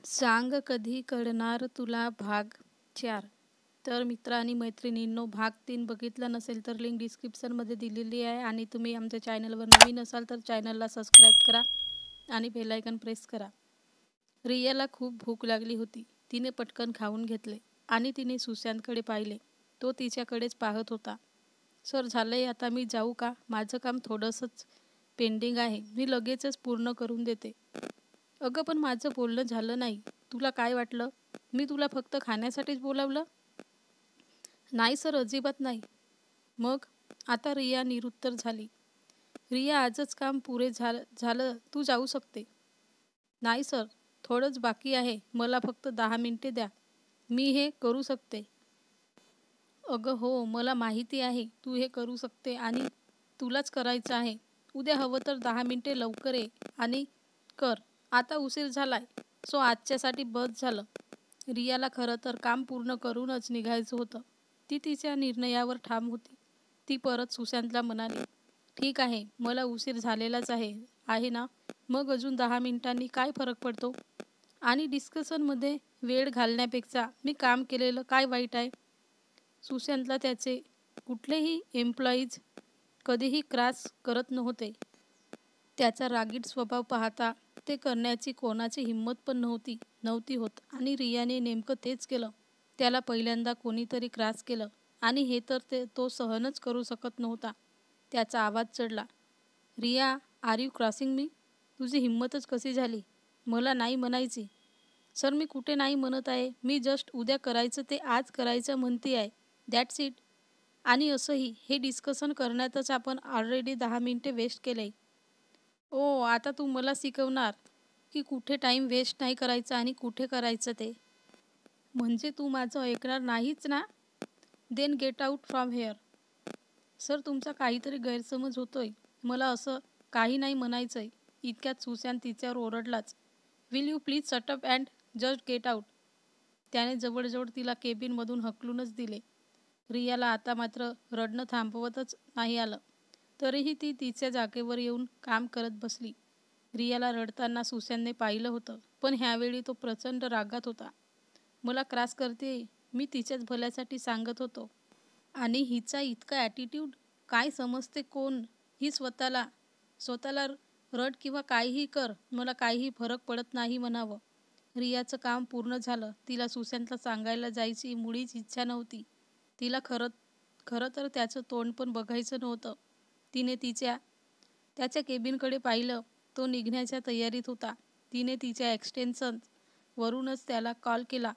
सांग कधी कळणार तुला भाग 4. तर मित्र आणि मैत्रिणींनो, भाग 3 बघितला नसेल तर लिंक डिस्क्रिप्शनमध्ये दिलेली आहे. आणि तुम्ही आमच्या चॅनलवर नवीन असाल तर चॅनलला सबस्क्राईब करा आणि बेल आयकॉन प्रेस करा. रियाला खूप भूक लागली होती. तिने पटकन खाऊन घेतले आणि तिने सुशांतकडे पाहिले. तो तिच्याकडेच पाहत होता. सर, झालंय आता, मी जाऊ का? माझं काम थोडंसंच पेंडिंग आहे, मी लगेचच पूर्ण करून देते. अगं, पण माझं बोलणं झालं नाही. तुला काय वाटलं? मी तुला फक्त खाण्यासाठीच बोलावलं? नाही सर, अजिबात नाही. मग? आता रिया निरुत्तर झाली. रिया, आजच काम पुरे झालं, तू जाऊ शकते. नाही सर, थोडंच बाकी आहे. मला फक्त 10 मिनिटे द्या, मी हे करू शकते. अगं हो, मला माहिती आहे तू हे करू शकते आणि तुलाच करायचं आहे. उद्या हवं तर 10 मिनिटे लवकर ये आणि कर. आता उशीर झालाय, सो आजच्यासाठी बस झालं. रियाला खरं तर काम पूर्ण करूनच निघायचं होतं. ती तिच्या निर्णयावर ठाम होती. ती परत सुशांतला म्हणाली, ठीक आहे, मला उशीर झालेलाच आहे ना, मग अजून 10 मिनिटांनी काय फरक पडतो? आणि डिस्कशनमध्ये वेळ घालण्यापेक्षा मी काम केलेलं काय वाईट आहे? सुशांतला त्याचे कुठलेही एम्प्लॉईज कधीही क्रॉस करत नव्हते. त्याचा रागीट स्वभाव पाहता ते करण्याची कोणाची हिंमत पण नव्हती होत. आणि रियाने नेमकं तेच केलं. त्याला पहिल्यांदा कोणीतरी क्रॉस केलं आणि हे तर तो सहनच करू शकत नव्हता. त्याचा आवाज चढला. रिया, आर यू क्रॉसिंग मी? तुझी हिंमतच कशी झाली मला नाही म्हणायची? सर, मी कुठे नाही म्हणत आहे. मी जस्ट उद्या करायचं ते आज करायचं म्हणते आहे, दॅट्स इट. आणि असंही हे डिस्कशन करण्यातच आपण ऑलरेडी 10 मिनिटे वेस्ट केले. ओ, आता तू मला शिकवणार की कुठे टाईम वेस्ट नाही करायचा आणि कुठे करायचं ते? म्हणजे तू माझं ऐकणार नाहीच ना? Then get out from here. Sir, तुमचा काहीतरी गैरसमज होतोय. मला असं काही नाही म्हणायचं आहे. इतक्यात सुशांत तिच्यावर ओरडलाच. Will you please shut up and just get out. त्याने जवळजवळ तिला केबिनमधून हकलूनच दिले. रियाला आता मात्र रडणं थांबवतच नाही आलं. तरीही ती तिच्या जागेवर येऊन काम करत बसली. रियाला रडताना सुशांतने पाहिलं होतं, पण ह्यावेळी तो प्रचंड रागात होता. मला क्रॉस करते, मी तिच्याच भल्यासाठी सांगत होतो. आणि हिचा इतका ॲटिट्यूड! काय समजते कोण ही स्वतःला रड किंवा काहीही कर, मला काहीही फरक पडत नाही म्हणावं. रियाचं काम पूर्ण झालं. तिला सुशांतला सांगायला जायची मुळीच इच्छा नव्हती. तिला खरं तर त्याचं तोंड पण बघायचं नव्हतं. तिने त्याच्या केबिनकडे पाहिलं. तो निघण्याच्या तयारीत होता. तिने तिच्या एक्सटेन्शन वरूनच त्याला कॉल केला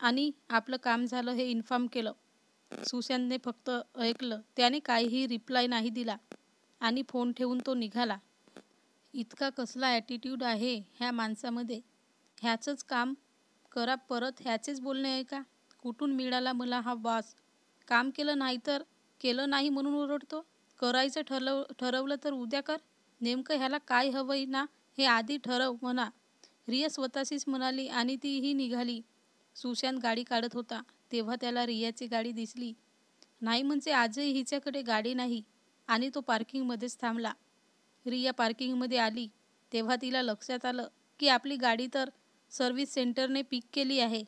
आणि आपलं काम झालं हे इन्फॉर्म केलं. सुशांतने फक्त ऐकलं. त्याने काहीही रिप्लाय नाही दिला आणि फोन ठेवून तो निघाला. इतका कसला ॲटिट्यूड आहे ह्या माणसामध्ये? ह्याचंच काम करा, परत ह्याचेच बोलणे आहे का? कुठून मिळाला मला हा बॉस? काम केलं नाही म्हणून ओरडतो. करायचं ठरवलं तर उद्या कर. नेमकं ह्याला काय हवंय ना हे आधी ठरव म्हणा. रिया स्वतःशीच म्हणाली आणि तीही निघाली. सुशांत गाडी काढत होता तेव्हा त्याला रियाची गाडी दिसली. नाही म्हणजे आजही हिच्याकडे गाडी नाही आणि तो पार्किंगमध्येच थांबला. रिया पार्किंगमध्ये आली तेव्हा तिला लक्षात आलं की आपली गाडी तर सर्व्हिस सेंटरने पिक केली आहे,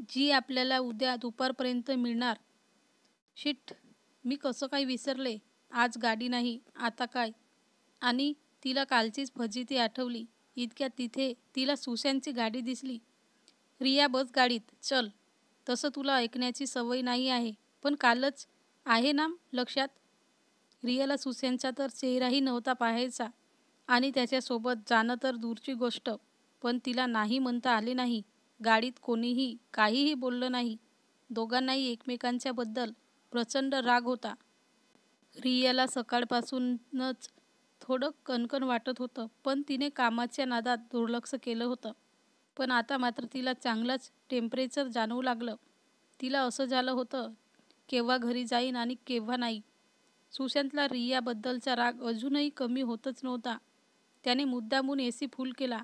जी आपल्याला उद्या दुपारपर्यंत मिळणार. शिट, मी कसं काय विसरले? आज गाडी नाही, आता काय? आणि तिला कालचीच फजिती आठवली. इतक्यात तिथे तिला सुशांतची गाडी दिसली. रिया, बस गाडीत, चल. तसं तुला ऐकण्याची सवय नाही आहे, पण कालच आहे ना लक्षात? रियाला सुशांतचा तर चेहराही नव्हता पाहायचा आणि त्याच्यासोबत जाणं तर दूरची गोष्ट, पण तिला नाही म्हणता आले नाही. गाडीत कोणीही काहीही बोललं नाही. दोघांनाही एकमेकांच्याबद्दल प्रचंड राग होता. रियाला सकाळपासूनच थोडं कणकण वाटत होतं, पण तिने कामाच्या नादात दुर्लक्ष केलं होतं. पण आता मात्र तिला चांगलंच टेम्परेचर जाणवू लागलं. तिला असं झालं होतं, केव्हा घरी जाईन आणि केव्हा नाही. सुशांतला रियाबद्दलचा राग अजूनही कमी होतच नव्हता. त्याने मुद्दामून एसी फुल केला.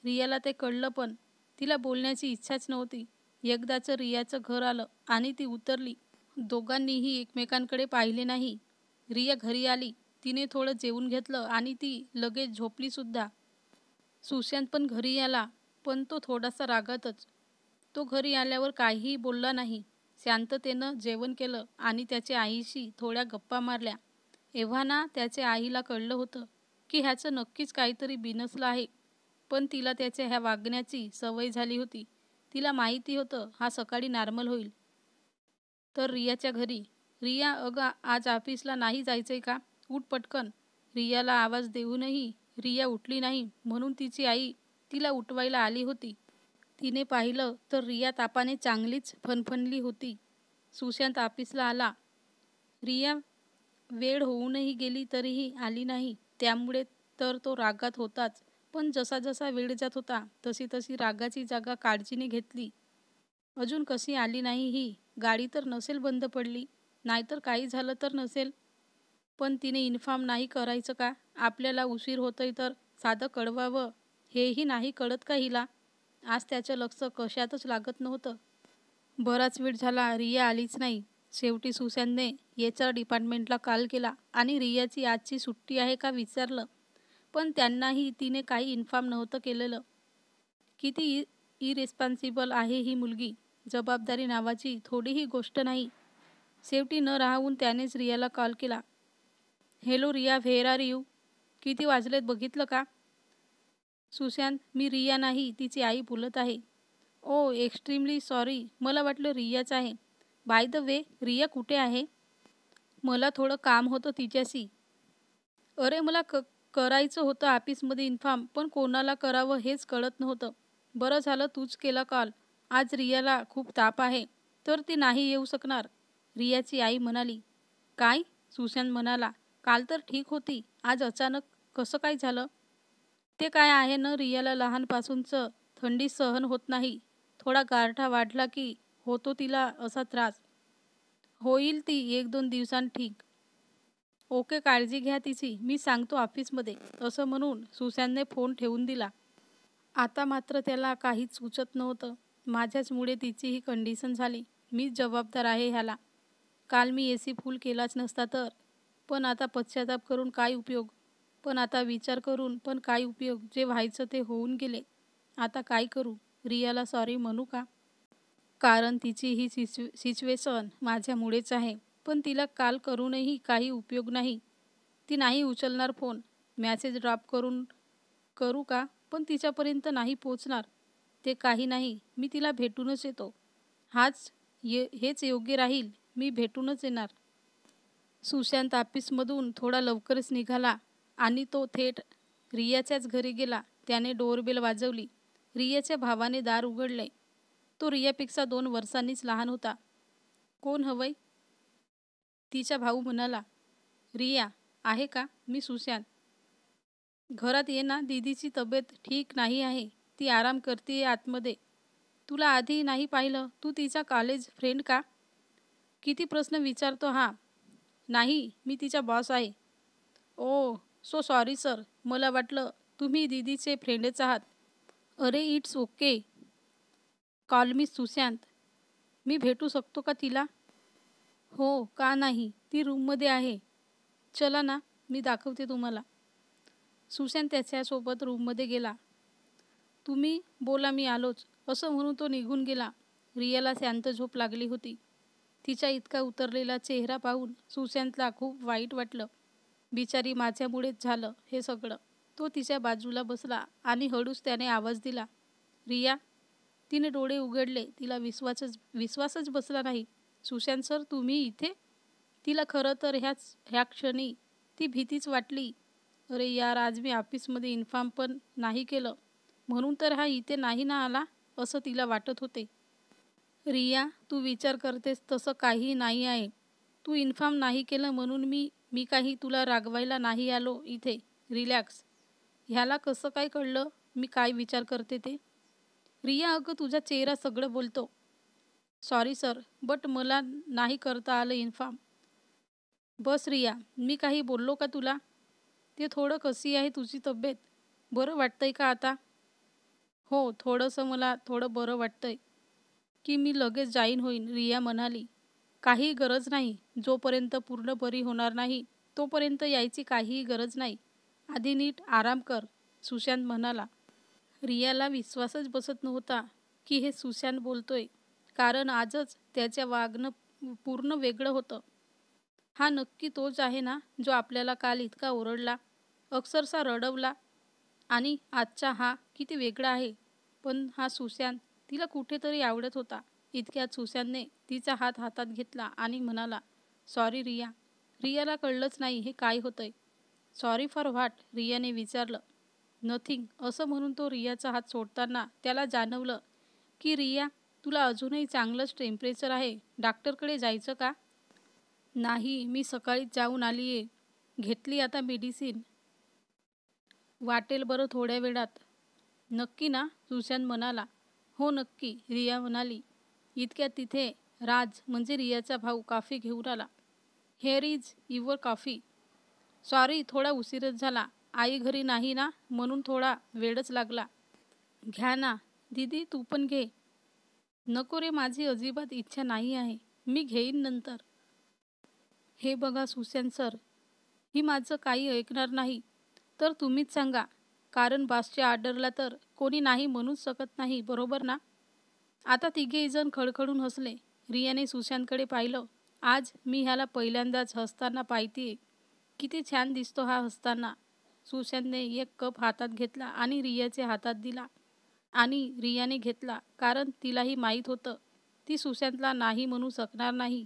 रियाला ते कळलं, पण तिला बोलण्याची इच्छाच नव्हती. एकदाचं रियाचं घर आलं आणि ती उतरली. दोघांनीही एकमेकांकडे पाहिले नाही. रिया घरी आली. तिने थोडं जेवून घेतलं आणि ती लगेच झोपलीसुद्धा. सुशांत पण घरी आला. पण तो थोडासा रागातच. तो घरी आल्यावर काहीही बोलला नाही. शांततेनं जेवण केलं आणि त्याच्या आईशी थोड्या गप्पा मारल्या. एव्हाना त्याच्या आईला कळलं होतं की ह्याचं नक्कीच काहीतरी बिनसलं आहे. पण तिला त्याच्या ह्या वागण्याची सवय झाली होती. तिला माहिती होतं हा सकाळी नॉर्मल होईल. तर रियाच्या घरी, "रिया, अगं आज ऑफिसला नाही जायचंय का? उठ पटकन." रियाला आवाज देऊनही रिया उठली नाही, म्हणून तिची आई तिला उठवायला आली होती. तिने पाहिलं तर रिया तापाने चांगलीच फणफणली होती. सुशांत ऑफिसला आला. रिया वेळ होऊनही गेली तरीही आली नाही. त्यामुळे तर तो रागात होताच. पण जसा जसा वेळ जात होता तशी तशी रागाची जागा काळजीने घेतली. अजून कशी आली नाही ही? गाडी तर नसेल बंद पडली, नाहीतर काही झालं तर नसेल. पण तिने इन्फॉर्म नाही करायचं का? आपल्याला उशीर होतोय तर साधं कळवावं, हेही नाही कळत का हिला? आज त्याचं लक्ष कशातच लागत नव्हतं. बराच वेळ झाला रिया आलीच नाही. शेवटी सुशांतने HR डिपार्टमेंटला कॉल केला आणि रियाची आजची सुट्टी आहे का विचारलं. पण त्यांनाही तिने काही इन्फॉर्म नव्हतं केलेलं. किती इरेस्पॉन्सिबल आहे ही मुलगी. जबाबदारी नावाची थोडीही गोष्ट नाही. शेवटी न राहून त्यानेच रियाला कॉल केला. "Hello Riya, where are you? किती वाजलेत बघितलं का?" "सुशांत, मी रिया नाही, तिची आई बोलत आहे." "ओ, एक्स्ट्रीमली सॉरी, मला वाटलं रियाच आहे. बाय द वे, रिया कुठे आहे? मला थोडं काम होतं तिच्याशी." "अरे, मला करायचं होतं ऑफिसमध्ये इन्फॉर्म, पण कोणाला करावं हेच कळत नव्हतं. बरं झालं तूच केला कॉल. आज रियाला खूप ताप आहे, तर ती नाही येऊ शकणार." रियाची आई म्हणाली. "काय?" सुशांत म्हणाला. "काल तर ठीक होती, आज अचानक कसं काय झालं?" "ते काय आहे ना, रियाला लहानपासूनच थंडी सहन होत नाही. थोडा गारठा वाढला की होतो तिला असा त्रास. होईल ती 1-2 दिवसांत ठीक." "ओके, काळजी घ्या तिची, मी सांगतो ऑफिसमध्ये." असं म्हणून सुशांतने फोन ठेवून दिला. आता मात्र त्याला काहीच सुचत नव्हतं. माझ्याचमुळे तिची ही कंडिशन झाली. मीच जबाबदार आहे ह्याला. काल मी AC फुल केलाच नसता तर. पण आता पश्चाताप करून काय उपयोग? पण आता विचार करून पण काय उपयोग? जे व्हायचं ते होऊन गेले. आता काय करू? रियाला सॉरी म्हणू का? कारण तिची ही सिच्युएशन माझ्यामुळेच आहे. पण तिला कॉल करूनही काही उपयोग नाही. ती नाही उचलणार फोन. मेसेज ड्रॉप करू का? पण तिच्यापर्यंत नाही पोचणार. ते काही नाही, मी तिला भेटूनच येतो. हेच योग्य राहील, मी भेटूनच येणार." सुशांत ऑफिसमधून थोडा लवकरच निघाला आणि तो थेट रियाच्याच घरी गेला. त्याने डोरबेल वाजवली. रियाच्या भावाने दार उघडले. तो रियापेक्षा 2 वर्षांनीच लहान होता. "कोण हवंय?" तिचा भाऊ म्हणाला. "रिया आहे का? मी सुशांत." "घरात ये ना, दीदीची तब्येत ठीक नाही आहे. ती आराम करतीये आतमध्ये. तुला आधी नाही पाहिलं. तू तिचा कॉलेज फ्रेंड का?" किती प्रश्न विचारतो हा. "नाही, मी तिचा बॉस आहे." "Oh, so sorry sir. मला वाटलं तुम्ही दीदीचे फ्रेंडच आहात." "अरे, it's okay. Call me Sushant. मी भेटू शकतो का तिला?" "हो, का नाही? ती रूममध्ये आहे. चला ना, मी दाखवते तुम्हाला." सुशांत त्याच्यासोबत रूममध्ये गेला. "तुम्ही बोला, मी आलोच." असं म्हणून तो निघून गेला. रियाला शांत झोप लागली होती. तिचा इतका उतरलेला चेहरा पाहून सुशांतला खूप वाईट वाटलं. बिचारी, माझ्यामुळेच झालं हे सगळं. तो तिच्या बाजूला बसला आणि हळूच त्याने आवाज दिला. "रिया." तिने डोळे उघडले. तिला विश्वासच बसला नाही. "सुशांत सर, तुम्ही इथे?" तिला खरं तर ह्या क्षणी ती भीतीच वाटली. "अरे यार, आज मी ऑफिसमध्ये इन्फॉर्म पण नाही केलं, म्हणून तर हा इथे नाही ना आला," असं तिला वाटत होते. "रिया, तू विचार करतेस तसं काही नाही आहे. तू इन्फॉर्म नाही केलं म्हणून मी काही तुला रागवायला नाही आलो इथे. रिलॅक्स." "ह्याला कसं काय कळलं मी काय विचार करते ते?" "रिया, अगं तुझा चेहरा सगळं बोलतो." "सॉरी सर, बट मला नाही करता आलं इन्फॉर्म." "बस रिया, मी काही बोललो का तुला?" "ते थोडं कशी आहे तुझी तब्येत? बरं वाटतंय का आता?" "हो, थोडंसं मला थोडं बरं वाटतंय." "की मी लगेच जाईन होईन," रिया म्हणाली. "काही गरज नाही. जोपर्यंत पूर्ण बरी होणार नाही तोपर्यंत यायची काहीही गरज नाही. आधी नीट आराम कर," सुशांत म्हणाला. रियाला विश्वासच बसत नव्हता की हे सुशांत बोलतोय, कारण आजच त्याचं वागणं पूर्ण वेगळं होतं. हा नक्की तोच आहे ना, जो आपल्याला काल इतका ओरडला, अक्षरशः रडवला. आणि आजचा हा किती वेगळा आहे. पण हा सुशांत तिला कुठेतरी आवडत होता. इतक्यात सुशांतने तिचा हात हातात घेतला आणि म्हणाला, "सॉरी रिया." रियाला कळलंच नाही हे काय होतंय. "Sorry for what?" रियाने विचारलं. "नथिंग." असं म्हणून तो रियाचा हात सोडताना त्याला जाणवलं की रिया, तुला अजूनही चांगलंच टेम्परेचर आहे. डॉक्टरकडे जायचं का? "नाही, मी सकाळीच जाऊन आली आहे. घेतली आता मेडिसिन. वाटेल बरं थोड्या वेळात." "नक्की ना?" सुशांत म्हणाला. "हो नक्की," रिया म्हणाली. इतक्यात तिथे राज म्हणजे रियाचा भाऊ कॉफी घेऊन आला. "Hair is your coffee." "Sorry, थोडा उशीरच झाला. आई घरी नाही ना, म्हणून थोडा वेळच लागला." "घ्या ना." "दीदी तू पण घे." "नको रे, माझी अजिबात इच्छा नाही आहे. मी घेईन नंतर." "हे बघा सुशांत सर, ही माझं काही ऐकणार नाही तर तुम्हीच सांगा, कारण बॉसच्या ऑर्डरला तर कोणी नाही म्हणूच शकत नाही, बरोबर ना?" आता तिघेही जण खडखडून हसले. रियाने सुशांतकडे पाहिलं. "आज मी ह्याला पहिल्यांदाच हसताना पाहतीये. किती छान दिसतो हा हसताना." सुशांतने एक कप हातात घेतला आणि रियाच्या हातात दिला. आणि रियाने घेतला, कारण तिलाही माहीत होतं ती सुशांतला नाही म्हणू शकणार नाही.